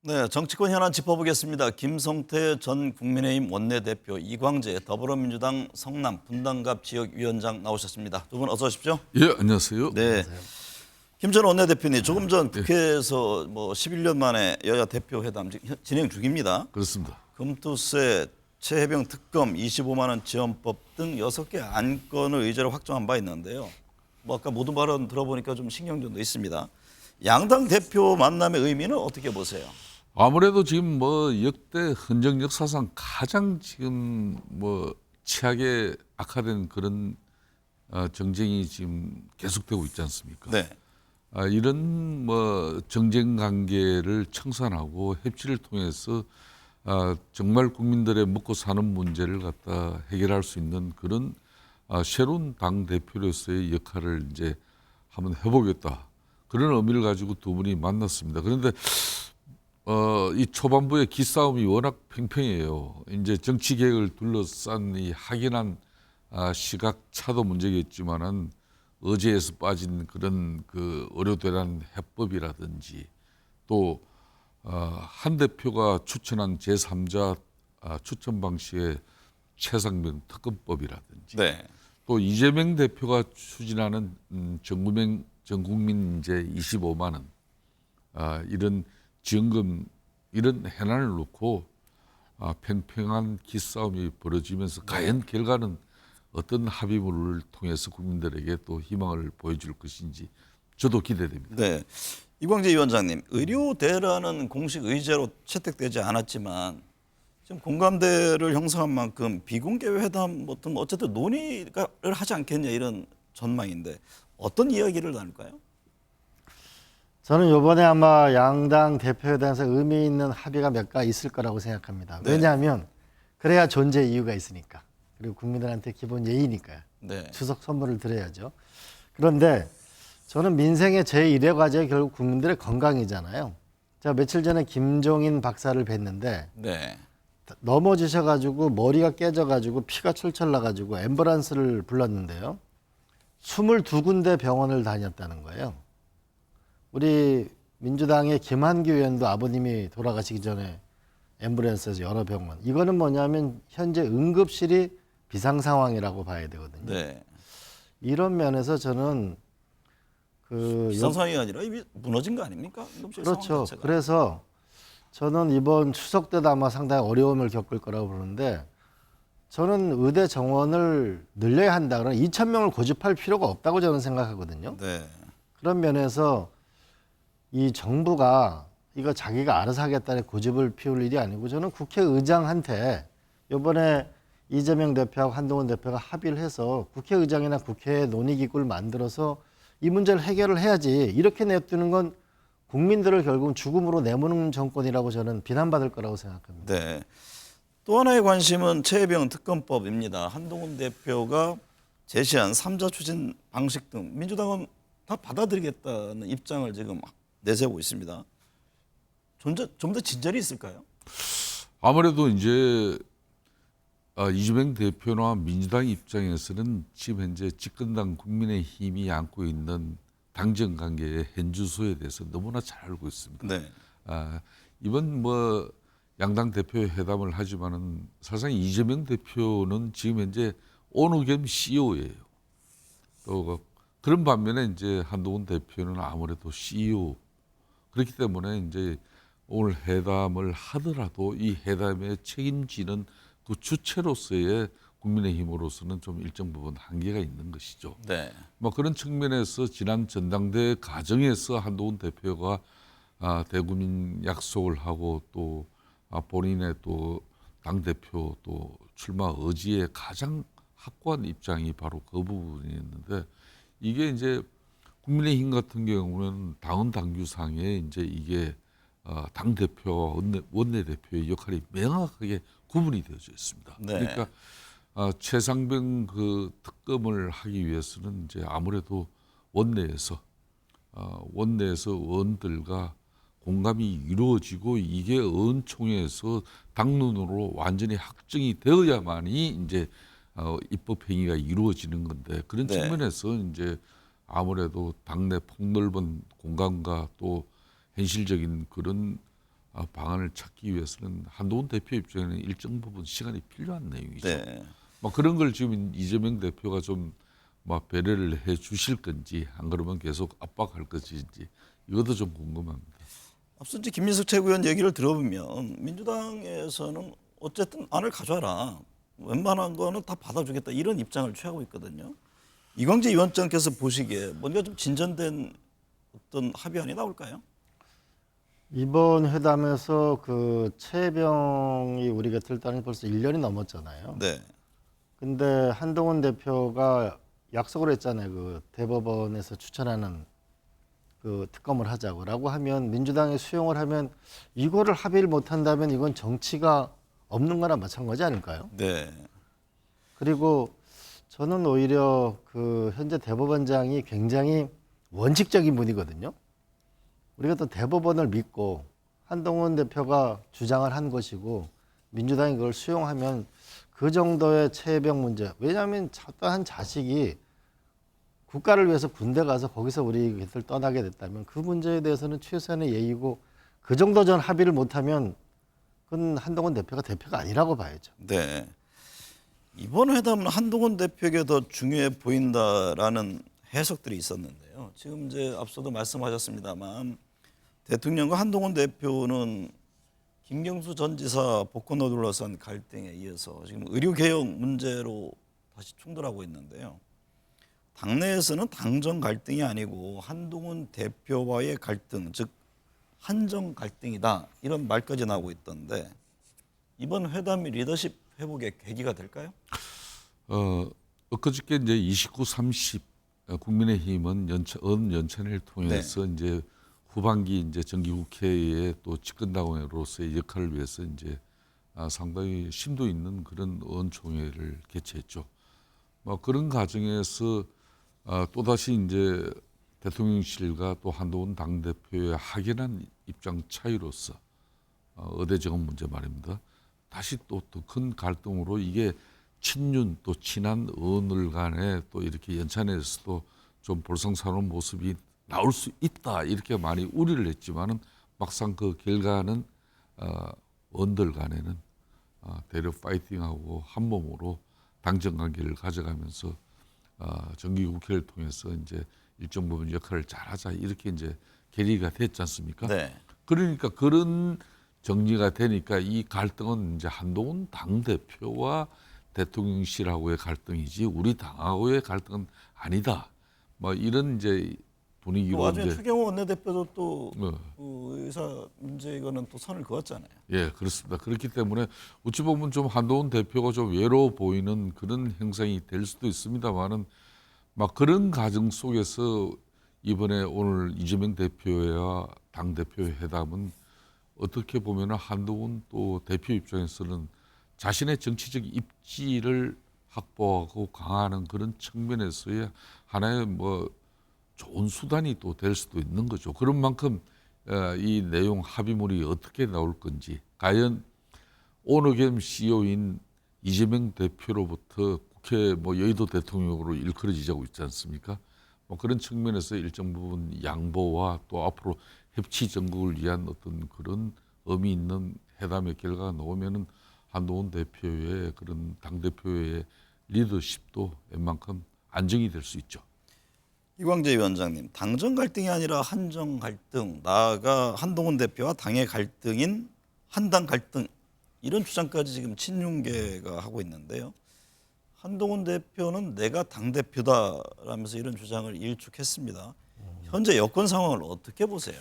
네, 정치권 현안 짚어보겠습니다. 김성태 전 국민의힘 원내대표, 이광재 더불어민주당 성남 분당갑 지역위원장 나오셨습니다. 두 분 어서 오십시오. 예, 안녕하세요. 네, 김 전 원내대표님 조금 전 국회에서 11년 만에 여야 대표 회담 진행 중입니다. 그렇습니다. 금투세, 최혜병 특검, 25만 원 지원법 등 6개 안건을 의제로 확정한 바 있는데요. 아까 모든 발언 들어보니까 좀 신경전도 있습니다. 양당 대표 만남의 의미는 어떻게 보세요? 아무래도 지금 역대 헌정 역사상 가장 지금 최악의 악화된 그런 정쟁이 지금 계속되고 있지 않습니까? 네. 이런 정쟁 관계를 청산하고 협치를 통해서 정말 국민들의 먹고 사는 문제를 갖다 해결할 수 있는 그런 새로운 당 대표로서의 역할을 이제 한번 해보겠다. 그런 의미를 가지고 두 분이 만났습니다. 그런데 이 초반부의 기싸움이 워낙 팽팽해요. 이제 정치 개혁을 둘러싼 이 확연한 시각 차도 문제겠지만은 어제에서 빠진 그런 그 의료대란 해법이라든지 또 한 대표가 추천한 제3자 추천 방식의 최상병 특검법이라든지 네. 또 이재명 대표가 추진하는 전국민 이제 25만 원 이런 지원금 이런 해난을 놓고 팽팽한 기싸움이 벌어지면서 과연 결과는 어떤 합의문을 통해서 국민들에게 또 희망을 보여줄 것인지 저도 기대됩니다. 네. 이광재 위원장님, 의료 대란은 공식 의제로 채택되지 않았지만 지금 공감대를 형성한 만큼 비공개 회담 같은 어쨌든 논의를 하지 않겠냐 이런 전망인데 어떤 이야기를 나눌까요? 저는 이번에 아마 양당 대표회담에서 의미 있는 합의가 몇 가지 있을 거라고 생각합니다. 네. 왜냐하면 그래야 존재 이유가 있으니까. 그리고 국민들한테 기본 예의니까요. 네. 추석 선물을 드려야죠. 그런데 저는 민생의 제1의 과제가 결국 국민들의 건강이잖아요. 제가 며칠 전에 김종인 박사를 뵀는데 네. 넘어지셔가지고 머리가 깨져가지고 피가 철철 나가지고 앰뷸런스를 불렀는데요. 22군데 병원을 다녔다는 거예요. 우리 민주당의 김한규 의원도 아버님이 돌아가시기 전에 앰뷸런스에서 여러 병원. 이거는 뭐냐면 현재 응급실이 비상 상황이라고 봐야 되거든요. 네. 이런 면에서 저는 비상 상황이 아니라 이미 무너진 거 아닙니까? 응급실 상황 그렇죠. 자체가. 그래서 저는 이번 추석 때도 아마 상당히 어려움을 겪을 거라고 보는데 저는 의대 정원을 늘려야 한다. 그러면 2,000명을 고집할 필요가 없다고 저는 생각하거든요. 네. 그런 면에서 이 정부가 이거 자기가 알아서 하겠다는 고집을 피울 일이 아니고 저는 국회의장한테 이번에 이재명 대표하고 한동훈 대표가 합의를 해서 국회의장이나 국회 논의기구를 만들어서 이 문제를 해결을 해야지 이렇게 냅두는 건 국민들을 결국 죽음으로 내모는 정권이라고 저는 비난받을 거라고 생각합니다. 네. 또 하나의 관심은 최혜병 특검법입니다. 한동훈 대표가 제시한 3자 추진 방식 등 민주당은 다 받아들이겠다는 입장을 지금 내세우고 있습니다. 좀 더 진전이 있을까요? 아무래도 이제 이재명 대표나 민주당 입장에서는 지금 현재 집권당 국민의힘이 안고 있는 당정 관계의 현주소에 대해서 너무나 잘 알고 있습니다. 네. 이번 양당 대표 회담을 하지만은 사실상 이재명 대표는 지금 현재 오너 겸 CEO예요. 또 그런 반면에 이제 한동훈 대표는 아무래도 CEO 그렇기 때문에 이제 오늘 회담을 하더라도 이 회담에 책임지는 그 주체로서의 국민의힘으로서는 좀 일정 부분 한계가 있는 것이죠. 네. 그런 측면에서 지난 전당대회 과정에서 한동훈 대표가 대국민 약속을 하고 또 본인의 또 당대표 또 출마 의지의 가장 확고한 입장이 바로 그 부분이었는데 이게 이제 국민의힘 같은 경우는 당헌 당규상에 이제 이게 당 대표와 원내 대표의 역할이 명확하게 구분이 되어져 있습니다. 네. 그러니까 최상병 그 특검을 하기 위해서는 이제 아무래도 원내에서 의원들과 공감이 이루어지고 이게 의원총회에서 당론으로 완전히 확정이 되어야만이 이제 입법 행위가 이루어지는 건데 그런 네. 측면에서 이제 아무래도 당내 폭넓은 공감과 또 현실적인 그런 방안을 찾기 위해서는 한동훈 대표 입장에는 일정 부분 시간이 필요한 내용이죠. 네. 뭐 그런 걸 지금 이재명 대표가 좀 뭐 배려를 해 주실 건지 안 그러면 계속 압박할 것인지 이것도 좀 궁금합니다. 앞서 이제 김민석 최고위원 얘기를 들어보면 민주당에서는 어쨌든 안을 가져와라. 웬만한 거는 다 받아주겠다 이런 입장을 취하고 있거든요. 이광재 위원장께서 보시기에 뭔가 좀 진전된 어떤 합의안이 나올까요? 이번 회담에서 그 최혜병이 우리 곁을 떠난 지 벌써 1년이 넘었잖아요. 네. 근데 한동훈 대표가 약속을 했잖아요. 그 대법원에서 추천하는 그 특검을 하자고라고 하면 민주당이 수용을 하면 이거를 합의를 못 한다면 이건 정치가 없는 거나 마찬가지 아닐까요? 네. 그리고 저는 오히려 그 현재 대법원장이 굉장히 원칙적인 분이거든요. 우리가 또 대법원을 믿고 한동훈 대표가 주장을 한 것이고 민주당이 그걸 수용하면 그 정도의 최혜병 문제. 왜냐하면 한 자식이 국가를 위해서 군대 가서 거기서 우리 곁을 떠나게 됐다면 그 문제에 대해서는 최소한의 예의고 그 정도 전 합의를 못하면 그건 한동훈 대표가 아니라고 봐야죠. 네. 이번 회담은 한동훈 대표에게 더 중요해 보인다라는 해석들이 있었는데요. 지금 이제 앞서도 말씀하셨습니다만 대통령과 한동훈 대표는 김경수 전 지사 복권을 둘러싼 갈등에 이어서 지금 의료개혁 문제로 다시 충돌하고 있는데요. 당내에서는 당정 갈등이 아니고 한동훈 대표와의 갈등, 즉 한정 갈등이다 이런 말까지 나오고 있던데 이번 회담이 리더십 회복의 계기가 될까요? 엊그저께 이제 29, 30 국민의힘은 연찬회를 통해서 이제 후반기 이제 정기국회의 또 집권당으로서의 역할을 위해서 이제 상당히 심도 있는 그런 의원총회를 개최했죠. 뭐 그런 과정에서 또 다시 이제 대통령실과 또 한동훈 당 대표의 확연한 입장 차이로서 의대 정원 문제 말입니다. 다시 또 큰 갈등으로 이게 친윤 또 친한 의원들 간에 또 이렇게 연찬회에서도 좀 볼썽사나운 모습이 나올 수 있다 이렇게 많이 우려를 했지만은 막상 그 결과는 의원들 간에는 대려 파이팅하고 한 몸으로 당정 관계를 가져가면서 정기국회를 통해서 이제 일정 부분 역할을 잘하자 이렇게 이제 결의가 됐지 않습니까? 네. 그러니까 그런 정리가 되니까 이 갈등은 이제 한동훈 당 대표와 대통령실하고의 갈등이지 우리 당하고의 갈등은 아니다. 뭐 이런 이제 분위기로 나중에 이제 추경호 원내대표도 또 의사 문제 이거는 또 선을 그었잖아요. 예 그렇습니다. 그렇기 때문에 어찌 보면 좀 한동훈 대표가 좀 외로워 보이는 그런 형상이 될 수도 있습니다만은 막 그런 과정 속에서 이번에 오늘 이재명 대표와 당 대표의 회담은 어떻게 보면 한동훈 또 대표 입장에서는 자신의 정치적 입지를 확보하고 강화하는 그런 측면에서의 하나의 뭐 좋은 수단이 또 될 수도 있는 거죠. 그런 만큼 이 내용 합의물이 어떻게 나올 건지 과연 오너겸 CEO인 이재명 대표로부터 국회 뭐 여의도 대통령으로 일컬어지자고 있지 않습니까? 뭐 그런 측면에서 일정 부분 양보와 또 앞으로 협치 전국을 위한 어떤 그런 의미 있는 회담의 결과가 나오면은 한동훈 대표의 그런 당 대표의 리더십도 웬만큼 안정이 될 수 있죠. 이광재 위원장님, 당정 갈등이 아니라 한정 갈등, 나아가 한동훈 대표와 당의 갈등인 한당 갈등 이런 주장까지 지금 친윤계가 하고 있는데요. 한동훈 대표는 내가 당 대표다라면서 이런 주장을 일축했습니다. 현재 여권 상황을 어떻게 보세요?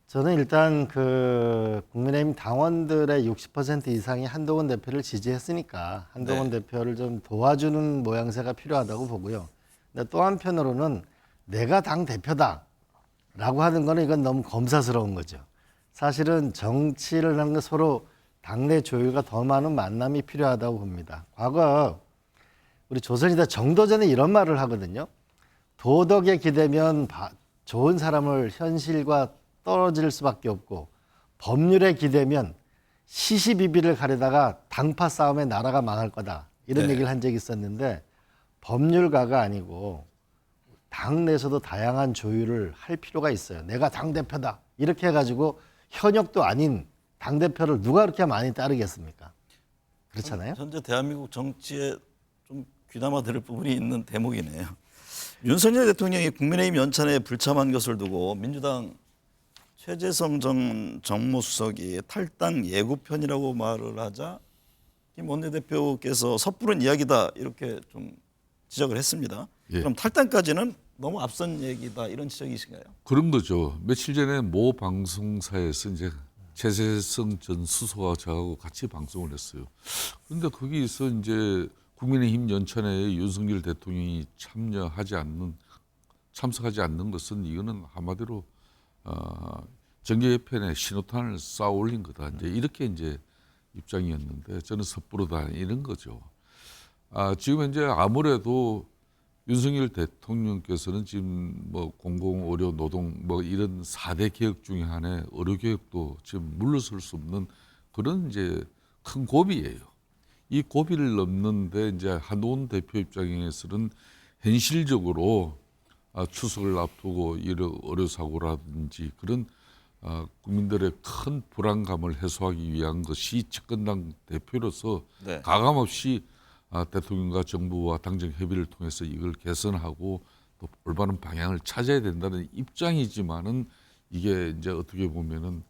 저는 일단 그 국민의힘 당원들의 60% 이상이 한동훈 대표를 지지했으니까 한동훈 대표를 좀 도와주는 모양새가 필요하다고 보고요. 근데 또 한편으로는 내가 당 대표다라고 하는 거는 이건 너무 검사스러운 거죠. 사실은 정치를 하는 건 서로 당내 조율과 더 많은 만남이 필요하다고 봅니다. 과거 우리 조선시대 정도전에 이런 말을 하거든요. 도덕에 기대면 좋은 사람을 현실과 떨어질 수밖에 없고 법률에 기대면 시시비비를 가려다가 당파 싸움에 나라가 망할 거다. 이런 얘기를 한 적이 있었는데 법률가가 아니고 당 내에서도 다양한 조율을 할 필요가 있어요. 내가 당대표다. 이렇게 해가지고 현역도 아닌 당 대표를 누가 그렇게 많이 따르겠습니까? 그렇잖아요. 현재 대한민국 정치에 좀 귀담아 들을 부분이 있는 대목이네요. 윤석열 대통령이 국민의힘 연찬에 불참한 것을 두고 민주당 최재성 전 정무수석이 탈당 예고편이라고 말을 하자 김 원내대표께서 섣부른 이야기다 이렇게 좀 지적을 했습니다. 예. 그럼 탈당까지는 너무 앞선 얘기다 이런 지적이신가요? 그런 거죠. 며칠 전에 모 방송사에서 이제 최재성 전 수석과 저하고 같이 방송을 했어요. 그런데 거기서 이제 국민의힘 연찬회에 윤석열 대통령이 참석하지 않는 것은 이거는 한마디로 정계 개편에 신호탄을 쌓아 올린 거다. 이제 이렇게 이제 입장이었는데 저는 섣부르다 이런 거죠. 지금 현재 아무래도 윤석열 대통령께서는 지금 뭐 공공 의료 노동 뭐 이런 4대 개혁 중에 하나의 의료 개혁도 지금 물러설 수 없는 그런 이제 큰 고비예요. 이 고비를 넘는데 이제 한동훈 대표 입장에서는 현실적으로 추석을 앞두고 이런 의료 사고라든지 그런 국민들의 큰 불안감을 해소하기 위한 것이 집권당 대표로서 네. 가감없이 대통령과 정부와 당정 협의를 통해서 이걸 개선하고 또 올바른 방향을 찾아야 된다는 입장이지만은 이게 이제 어떻게 보면은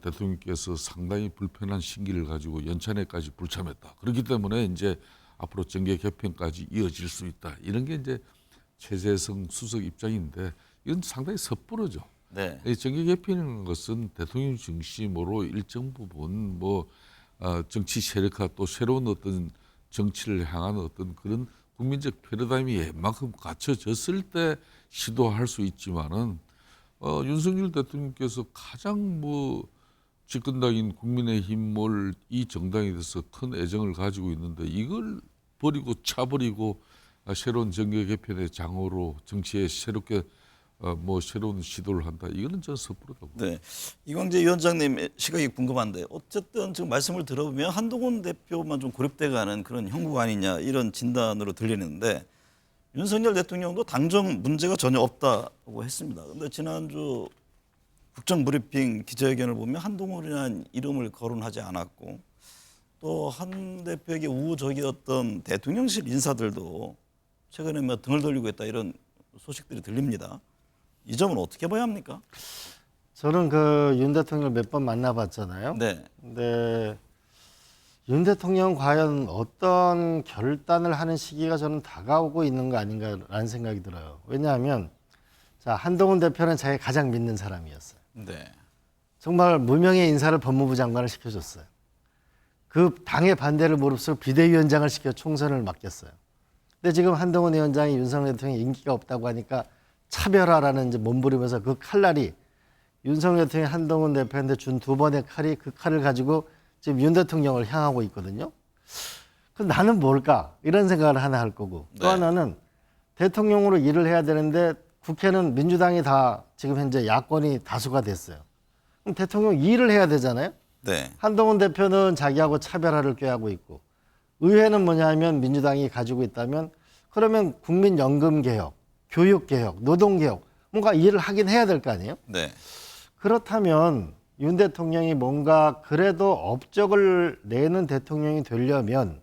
대통령께서 상당히 불편한 심기를 가지고 연찬회까지 불참했다. 그렇기 때문에 이제 앞으로 정계 개편까지 이어질 수 있다. 이런 게 이제 최재성 수석 입장인데 이건 상당히 섣부르죠. 네. 이 정계 개편이라는 것은 대통령 중심으로 일정 부분 뭐 정치 세력화 또 새로운 어떤 정치를 향한 어떤 그런 국민적 패러다임이 웬만큼 갖춰졌을 때 시도할 수 있지만은 윤석열 대통령께서 가장 뭐 집권당인 국민의힘을 이 정당에 대해서 큰 애정을 가지고 있는데 이걸 버리고 차버리고 새로운 정계 개편의 장으로 정치에 새롭게 뭐 새로운 시도를 한다. 이거는 저는 섣부르다고. 네, 이광재 위원장님 시각이 궁금한데 어쨌든 지금 말씀을 들어보면 한동훈 대표만 좀 고립돼가는 그런 형국 아니냐 이런 진단으로 들리는데 윤석열 대통령도 당정 문제가 전혀 없다고 했습니다. 그런데 지난주 국정브리핑 기자회견을 보면 한동훈이라는 이름을 거론하지 않았고 또 한 대표에게 우호적이었던 대통령실 인사들도 최근에 뭐 등을 돌리고 있다 이런 소식들이 들립니다. 이 점은 어떻게 봐야 합니까? 저는 그 윤 대통령을 몇 번 만나봤잖아요. 네. 근데 윤 대통령 과연 어떤 결단을 하는 시기가 저는 다가오고 있는 거 아닌가라는 생각이 들어요. 왜냐하면 자 한동훈 대표는 자기가 가장 믿는 사람이었어요. 네. 정말 무명의 인사를 법무부 장관을 시켜줬어요. 그 당의 반대를 무릅쓰고 비대위원장을 시켜 총선을 맡겼어요. 근데 지금 한동훈 위원장이 윤석열 대통령이 인기가 없다고 하니까 차별화라는 이제 몸부림에서 그 칼날이 윤석열 대통령이 한동훈 대표한테 준 2번의 칼이 그 칼을 가지고 지금 윤 대통령을 향하고 있거든요. 그럼 나는 뭘까? 이런 생각을 하나 할 거고 또 네. 하나는 대통령으로 일을 해야 되는데 국회는 민주당이 다 지금 현재 야권이 다수가 됐어요. 그럼 대통령 일을 해야 되잖아요. 네. 한동훈 대표는 자기하고 차별화를 꾀하고 있고 의회는 뭐냐면 민주당이 가지고 있다면 그러면 국민연금 개혁, 교육 개혁, 노동 개혁 뭔가 일을 하긴 해야 될 거 아니에요? 네. 그렇다면 윤 대통령이 뭔가 그래도 업적을 내는 대통령이 되려면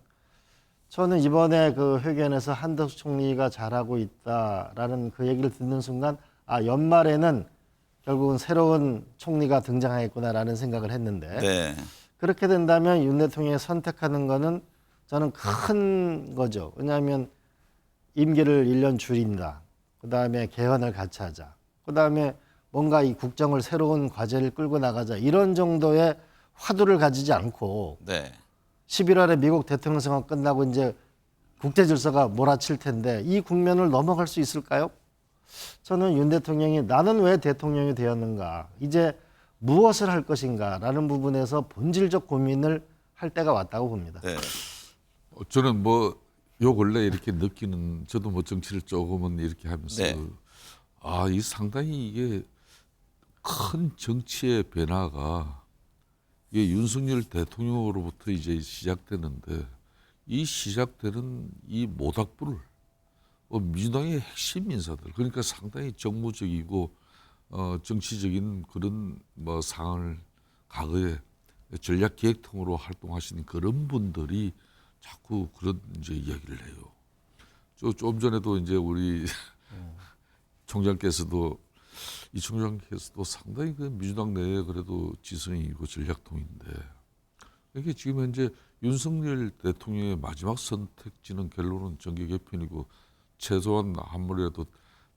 저는 이번에 그 회견에서 한덕수 총리가 잘하고 있다라는 그 얘기를 듣는 순간 연말에는 결국은 새로운 총리가 등장하겠구나라는 생각을 했는데 네. 그렇게 된다면 윤 대통령이 선택하는 거는 저는 큰 거죠. 왜냐하면 임기를 1년 줄인다. 그다음에 개헌을 같이 하자. 그다음에 뭔가 이 국정을 새로운 과제를 끌고 나가자. 이런 정도의 화두를 가지지 않고 네. 11월에 미국 대통령 선거 끝나고 이제 국제 질서가 몰아칠 텐데 이 국면을 넘어갈 수 있을까요? 저는 윤 대통령이 나는 왜 대통령이 되었는가? 이제 무엇을 할 것인가라는 부분에서 본질적 고민을 할 때가 왔다고 봅니다. 네. 저는 뭐 요 근래 이렇게 느끼는 저도 뭐 정치를 조금은 이렇게 하면서 네. 이 상당히 이게 큰 정치의 변화가 이게 윤석열 대통령으로부터 이제 시작되는데 이 시작되는 이 모닥불을 민주당의 핵심 인사들 그러니까 상당히 정무적이고 정치적인 그런 뭐 상황을 과거에 전략기획통으로 활동하신 그런 분들이 자꾸 그런 이제 이야기를 해요. 좀 전에도 이제 우리 총장께서도 이 총장께서도 상당히 그 민주당 내에 그래도 지성이 있고 전략통인데 이게 지금 현재 윤석열 대통령의 마지막 선택지는 결론은 정계 개편이고 최소한 아무래도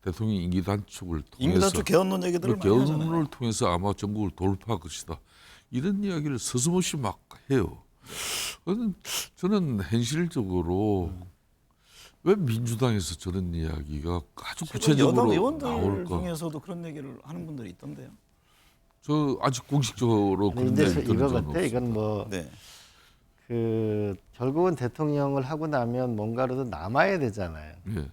대통령 임기 단축을 통해서 임기 단축 개헌론 얘기들을 많이 하잖아요. 개헌을 통해서 아마 전국을 돌파할 것이다. 이런 이야기를 서슴없이 막 해요. 저는 현실적으로 왜 민주당에서 저런 이야기가 아주 구체적으로 여당 의원들 나올까? 중에서도 그런 얘기를 하는 분들이 있던데요. 저 아직 공식적으로 그런 근데 이야기 이제 들은 이거 적은 같아. 없어요. 이건 뭐 네. 그 결국은 대통령을 하고 나면 뭔가라도 남아야 되잖아요. 예.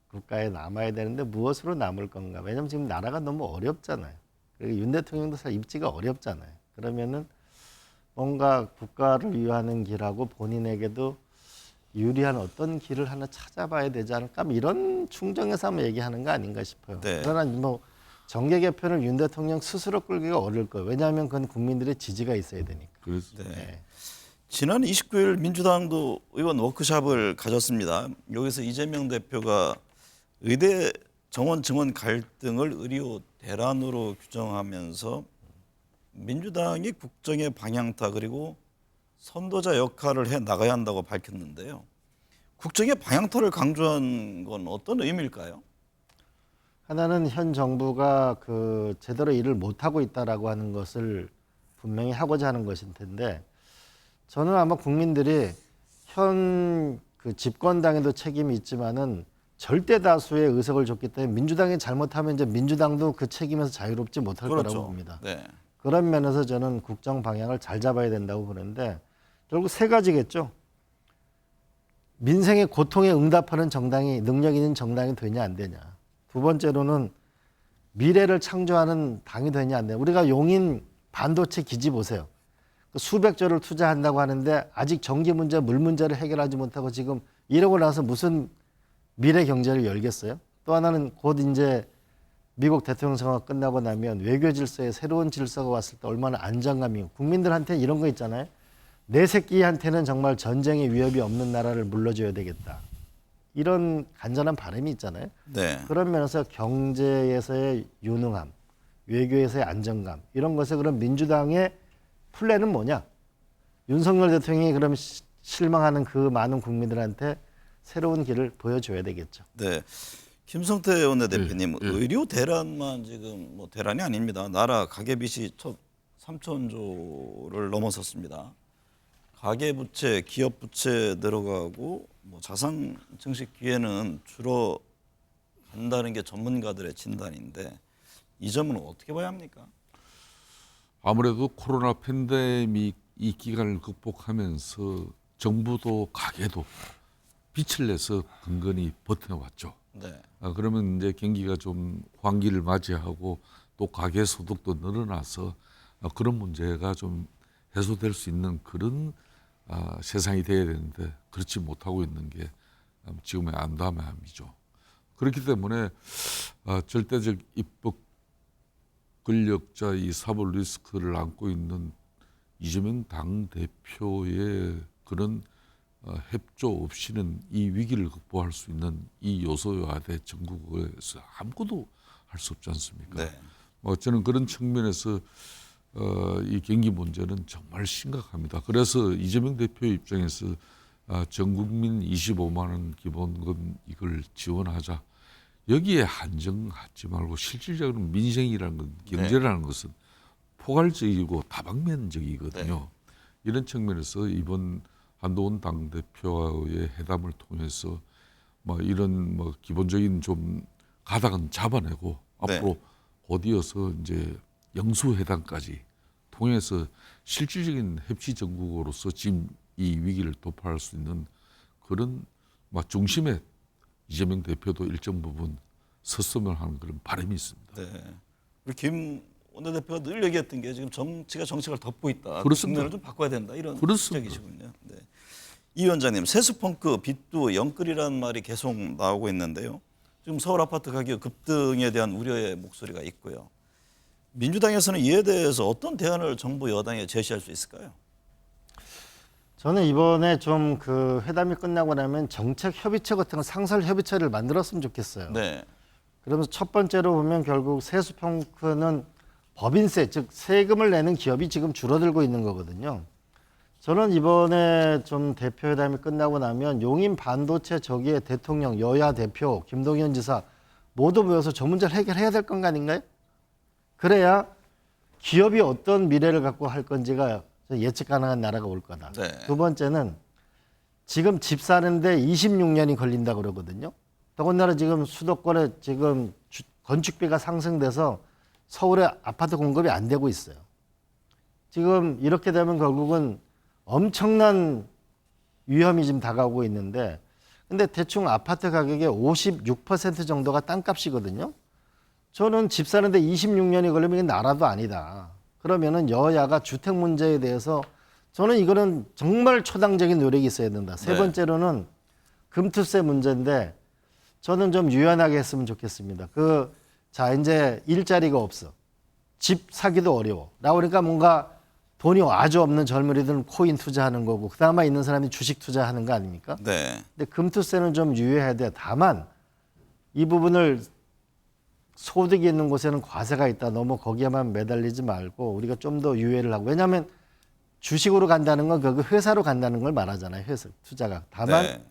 국가에 남아야 되는데 무엇으로 남을 건가? 왜냐면 지금 나라가 너무 어렵잖아요. 그리고 윤 대통령도 사실 입지가 어렵잖아요. 그러면은 뭔가 국가를 위하는 길하고 본인에게도 유리한 어떤 길을 하나 찾아봐야 되지 않을까? 뭐 이런 충정에서 한번 얘기하는 거 아닌가 싶어요. 네. 그러나 뭐 정계 개편을 윤 대통령 스스로 끌기가 어려울 거예요. 왜냐하면 그건 국민들의 지지가 있어야 되니까. 그래서 네. 지난 29일 민주당도 의원 워크숍을 가졌습니다. 여기서 이재명 대표가 의대 정원 증원 갈등을 의료 대란으로 규정하면서 민주당이 국정의 방향타 그리고 선도자 역할을 해 나가야 한다고 밝혔는데요. 국정의 방향타를 강조한 건 어떤 의미일까요? 하나는 현 정부가 그 제대로 일을 못 하고 있다라고 하는 것을 분명히 하고자 하는 것일 텐데, 저는 아마 국민들이 현 그 집권당에도 책임이 있지만은 절대 다수의 의석을 줬기 때문에 민주당이 잘못하면 이제 민주당도 그 책임에서 자유롭지 못할 거라고 봅니다. 네. 그런 면에서 저는 국정 방향을 잘 잡아야 된다고 보는데, 결국 세 가지겠죠. 민생의 고통에 응답하는 정당이, 능력 있는 정당이 되냐 안 되냐. 두 번째로는 미래를 창조하는 당이 되냐 안 되냐. 우리가 용인 반도체 기지 보세요. 수백 조를 투자한다고 하는데 아직 전기 문제, 물 문제를 해결하지 못하고 지금 이러고 나서 무슨 미래 경제를 열겠어요? 또 하나는 곧 이제 미국 대통령 선거가 끝나고 나면 외교 질서에 새로운 질서가 왔을 때 얼마나 안정감이, 국민들한테 이런 거 있잖아요. 내 새끼한테는 정말 전쟁의 위협이 없는 나라를 물러줘야 되겠다. 이런 간절한 바람이 있잖아요. 네. 그런 면에서 경제에서의 유능함, 외교에서의 안정감, 이런 것에 그런 민주당의 플랜은 뭐냐? 윤석열 대통령이 그럼 실망하는 그 많은 국민들한테 새로운 길을 보여줘야 되겠죠. 네. 김성태 원내대표님, 의료 대란만 지금 뭐 대란이 아닙니다. 나라 가계빚이 3천조를 넘어섰습니다. 가계부채, 기업부채 늘어가고 뭐 자산 증식 기회는 줄어간다는 게 전문가들의 진단인데 이 점은 어떻게 봐야 합니까? 아무래도 코로나 팬데믹 이 기간을 극복하면서 정부도 가게도 빛을 내서 근근히 버텨왔죠. 네. 그러면 이제 경기가 좀 환기를 맞이하고 또 가계 소득도 늘어나서 그런 문제가 좀 해소될 수 있는 그런 세상이 돼야 되는데 그렇지 못하고 있는 게 지금의 안담함이죠. 그렇기 때문에 절대적 입법 권력자 이 사법 리스크를 안고 있는 이재명 당대표의 그런 협조 없이는 이 위기를 극복할 수 있는 이 요소와대 전국에서 아무것도 할 수 없지 않습니까? 네. 저는 그런 측면에서 이 경기 문제는 정말 심각합니다. 그래서 이재명 대표 입장에서 전 국민 25만 원 기본금 이걸 지원하자. 여기에 한정하지 말고 실질적으로 민생이라는 건, 경제라는 것은 포괄적이고 다방면적이거든요. 이런 측면에서 이번 한동훈 당대표와의 회담을 통해서 이런 기본적인 좀 가닥은 잡아내고 앞으로 곧이어서 이제 영수회담까지 통해서 실질적인 협치 정국으로서 지금 이 위기를 돌파할 수 있는 그런 중심에 이재명 대표도 일정 부분 섰으면 하는 그런 바람이 있습니다. 네. 우리 김 원내대표가 늘 얘기했던 게 지금 정치가 덮고 있다. 그렇습니다. 국면을 좀 바꿔야 된다. 이런 그렇습니다. 지적이시군요. 네. 이 위원장님, 세수펑크 빚도 영끌이라는 말이 계속 나오고 있는데요. 지금 서울 아파트 가격 급등에 대한 우려의 목소리가 있고요. 민주당에서는 이에 대해서 어떤 대안을 정부 여당에 제시할 수 있을까요? 저는 이번에 좀 그 회담이 끝나고 나면 정책 협의체 같은 거 상설 협의체를 만들었으면 좋겠어요. 네. 그러면서 첫 번째로 보면 결국 세수 평가는 법인세, 즉 세금을 내는 기업이 지금 줄어들고 있는 거거든요. 저는 이번에 좀 대표회담이 끝나고 나면 용인 반도체 저기에 대통령, 여야 대표, 김동연 지사 모두 모여서 저 문제를 해결해야 될 건 아닌가요? 그래야 기업이 어떤 미래를 갖고 할 건지가 예측 가능한 나라가 올 거다. 네. 두 번째는 지금 집 사는데 26년이 걸린다 그러거든요. 더군다나 지금 수도권에 지금 건축비가 상승돼서 서울에 아파트 공급이 안 되고 있어요. 지금 이렇게 되면 결국은 엄청난 위험이 지금 다가오고 있는데, 근데 대충 아파트 가격의 56% 정도가 땅값이거든요. 저는 집 사는데 26년이 걸리면 이게 나라도 아니다. 그러면은 여야가 주택 문제에 대해서 저는 이거는 정말 초당적인 노력이 있어야 된다. 세 네. 번째로는 금투세 문제인데 저는 좀 유연하게 했으면 좋겠습니다. 자, 이제 일자리가 없어. 집 사기도 어려워. 나오니까 뭔가 돈이 아주 없는 젊은이들은 코인 투자하는 거고, 그나마 있는 사람이 주식 투자하는 거 아닙니까? 네. 근데 금투세는 좀 유예해야 돼. 다만 이 부분을 소득이 있는 곳에는 과세가 있다. 너무 거기에만 매달리지 말고 우리가 좀 더 유예를 하고. 왜냐하면 주식으로 간다는 건 그 회사로 간다는 걸 말하잖아요. 회사 투자가. 다만 네.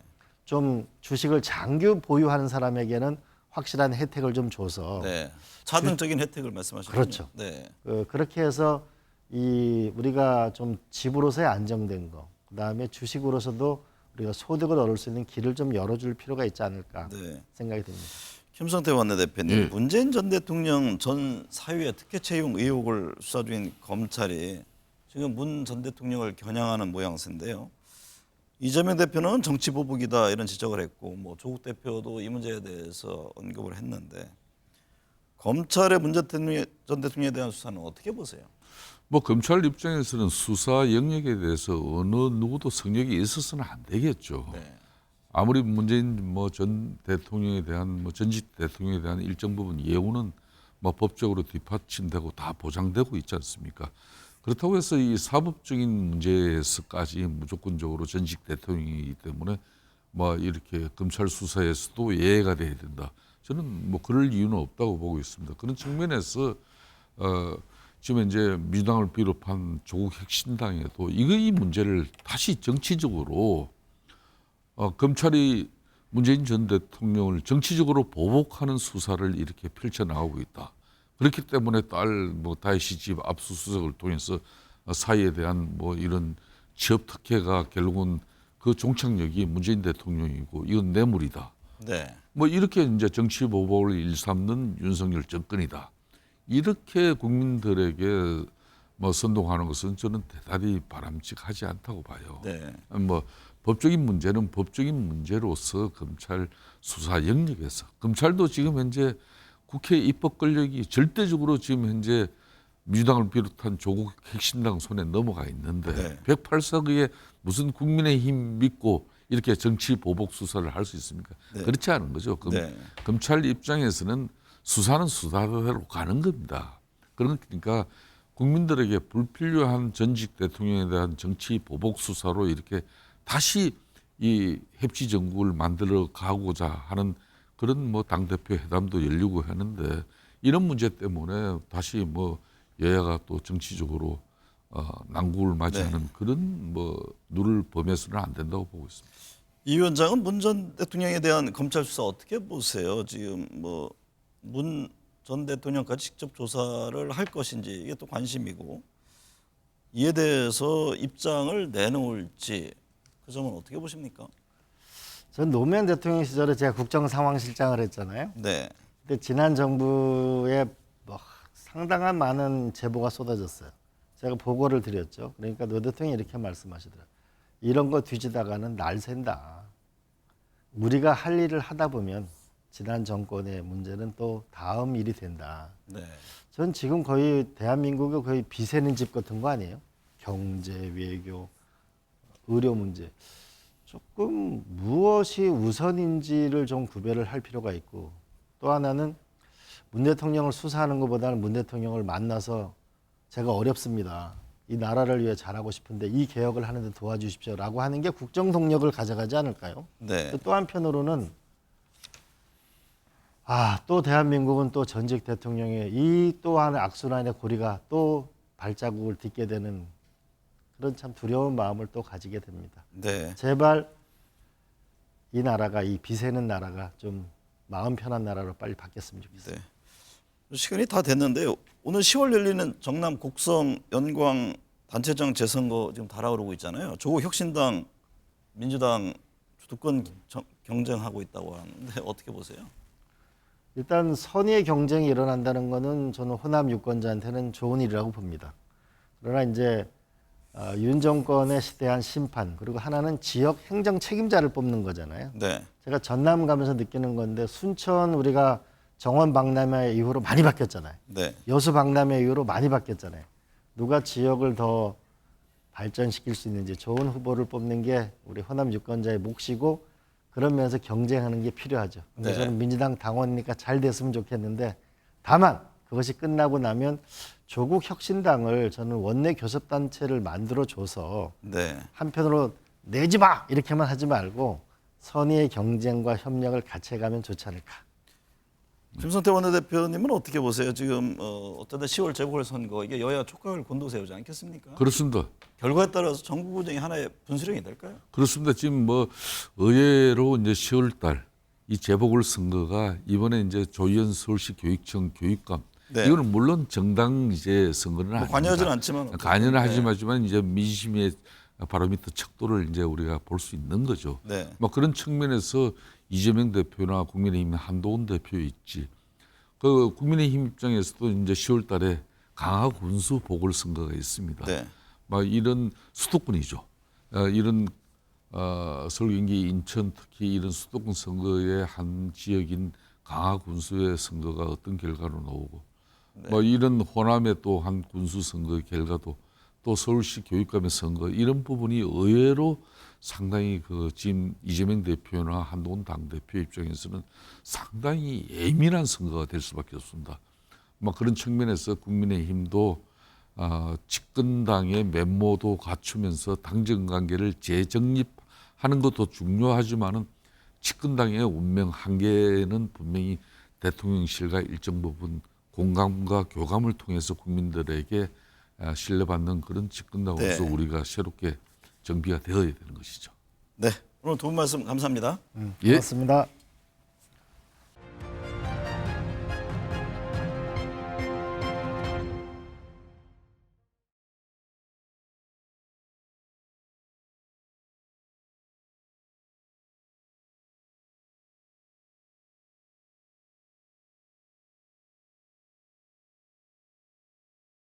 좀 주식을 장기 보유하는 사람에게는 확실한 혜택을 좀 줘서 네. 차등적인 혜택을 말씀하시는 그렇죠. 네. 그렇게 해서 우리가 좀 집으로서의 안정된 거, 그다음에 주식으로서도 우리가 소득을 얻을 수 있는 길을 좀 열어줄 필요가 있지 않을까 네. 생각이 듭니다. 김성태 원내대표님, 문재인 전 대통령 전 사위의 특혜 채용 의혹을 수사 중인 검찰이 지금 문 전 대통령을 겨냥하는 모양새인데요. 이재명 대표는 정치 보복이다 이런 지적을 했고, 뭐 조국 대표도 이 문제에 대해서 언급을 했는데, 검찰의 문 전 대통령에 대한 수사는 어떻게 보세요? 뭐 검찰 입장에서는 수사 영역에 대해서 어느 누구도 성역이 있어서는 안 되겠죠. 네. 아무리 문재인 전 대통령에 대한 전직 대통령에 대한 일정 부분 예우는 법적으로 뒷받침되고 다 보장되고 있지 않습니까? 그렇다고 해서 이 사법적인 문제에서까지 무조건적으로 전직 대통령이기 때문에 이렇게 검찰 수사에서도 예외가 돼야 된다. 저는 그럴 이유는 없다고 보고 있습니다. 그런 측면에서 지금 이제 민주당을 비롯한 조국 혁신당에도 이 문제를 다시 정치적으로 검찰이 문재인 전 대통령을 정치적으로 보복하는 수사를 이렇게 펼쳐나가고 있다. 그렇기 때문에 다혜씨 집 압수수색을 통해서 사이에 대한 이런 취업 특혜가 결국은 그 종착역이 문재인 대통령이고 이건 뇌물이다. 네. 이렇게 이제 정치 보복을 일삼는 윤석열 정권이다. 이렇게 국민들에게 선동하는 것은 저는 대단히 바람직하지 않다고 봐요. 네. 법적인 문제는 법적인 문제로서 검찰 수사 영역에서, 검찰도 지금 현재 국회 입법 권력이 절대적으로 지금 현재 민주당을 비롯한 조국 혁신당 손에 넘어가 있는데 네. 108석의 무슨 국민의힘 믿고 이렇게 정치 보복 수사를 할 수 있습니까? 네. 그렇지 않은 거죠. 네. 검찰 입장에서는 수사는 수사대로 가는 겁니다. 그러니까 국민들에게 불필요한 전직 대통령에 대한 정치 보복 수사로 이렇게 다시 이 협치 정국을 만들어 가고자 하는 그런 당대표 회담도 열리고 하는데, 이런 문제 때문에 다시 여야가 또 정치적으로 난국을 맞이하는 네. 그런 누를 범해서는 안 된다고 보고 있습니다. 이 위원장은 문 전 대통령에 대한 검찰 수사 어떻게 보세요? 지금 문 전 대통령까지 직접 조사를 할 것인지 이게 또 관심이고, 이에 대해서 입장을 내놓을지 그 점은 어떻게 보십니까? 전 노무현 대통령 시절에 제가 국정상황실장을 했잖아요. 네. 근데 지난 정부에 상당한 많은 제보가 쏟아졌어요. 제가 보고를 드렸죠. 그러니까 노 대통령이 이렇게 말씀하시더라고요. 이런 거 뒤지다가는 날 샌다. 우리가 할 일을 하다 보면 지난 정권의 문제는 또 다음 일이 된다. 네. 전 지금 거의 대한민국의 거의 비세는 집 같은 거 아니에요? 경제, 외교, 의료 문제. 조금 무엇이 우선인지를 좀 구별을 할 필요가 있고, 또 하나는 문 대통령을 수사하는 것보다는 문 대통령을 만나서 제가 어렵습니다. 이 나라를 위해 잘하고 싶은데 이 개혁을 하는데 도와주십시오라고 하는 게 국정 동력을 가져가지 않을까요? 네. 또 한편으로는 또 대한민국은 또 전직 대통령의 이 또한 악순환의 고리가 또 발자국을 딛게 되는 그런 참 두려운 마음을 또 가지게 됩니다. 네. 제발 이 나라가 이 비세는 나라가 좀 마음 편한 나라로 빨리 바뀌었으면 좋겠습니다. 네. 시간이 다 됐는데요. 오늘 10월 열리는 정남 곡성 연광 단체장 재선거 지금 달아오르고 있잖아요. 조국 혁신당, 민주당 주도권 경쟁하고 있다고 하는데 어떻게 보세요? 일단 선의의 경쟁이 일어난다는 것은 저는 호남 유권자한테는 좋은 일이라고 봅니다. 그러나 이제 윤 정권에 대한 심판 그리고 하나는 지역 행정 책임자를 뽑는 거잖아요. 네. 제가 전남 가면서 느끼는 건데 순천 우리가 정원 박람회 이후로 많이 바뀌었잖아요. 네. 여수 박람회 이후로 많이 바뀌었잖아요. 누가 지역을 더 발전시킬 수 있는지 좋은 후보를 뽑는 게 우리 호남 유권자의 몫이고 그런 면에서 경쟁하는 게 필요하죠. 근데 네. 저는 민주당 당원이니까 잘 됐으면 좋겠는데 다만 그것이 끝나고 나면 조국 혁신당을 저는 원내 교섭단체를 만들어줘서 네. 한편으로 내지 마! 이렇게만 하지 말고 선의의 경쟁과 협력을 같이 해가면 좋지 않을까. 김성태 원내대표님은 어떻게 보세요? 지금 어쩌다 10월 재보궐선거 이게 여야 촉각을 곤두세우지 않겠습니까? 그렇습니다. 결과에 결과에 따라서 정부 구정이 하나의 분수령이 될까요? 그렇습니다. 지금 뭐 의외로 이제 10월달 이 재보궐 선거가 이번에 이제 조희연 서울시 교육청 교육감 네. 이거는 물론 정당 이제 선거는 뭐 아닙니다. 관여하지는 않지만 관여는 네. 하지만 이제 민심의 바로미터 척도를 이제 우리가 볼 수 있는 거죠. 네. 뭐 그런 측면에서 이재명 대표나 국민의힘 한동훈 대표 있지. 그 국민의힘 입장에서도 이제 10월달에 강화 군수 보궐선거가 있습니다. 네. 막 이런 수도권이죠. 이런 서울, 경기, 인천 특히 이런 수도권 선거의 한 지역인 강화 군수의 선거가 어떤 결과로 나오고, 뭐 이런 호남의 또 한 군수 선거 결과도 또 서울시 교육감의 선거 이런 부분이 의외로 상당히 그 지금 이재명 대표나 한동훈 당대표 입장에서는 상당히 예민한 선거가 될 수밖에 없습니다. 뭐 그런 측면에서 국민의힘도 집권당의 면모도 갖추면서 당정 관계를 재정립하는 것도 중요하지만은 집권당의 운명 한계는 분명히 대통령실과 일정 부분 공감과 교감을 통해서 국민들에게 신뢰받는 그런 집권당으로서 네. 우리가 새롭게 정비가 되어야 되는 것이죠. 네. 오늘 두 분 말씀 감사합니다. 예. 고맙습니다.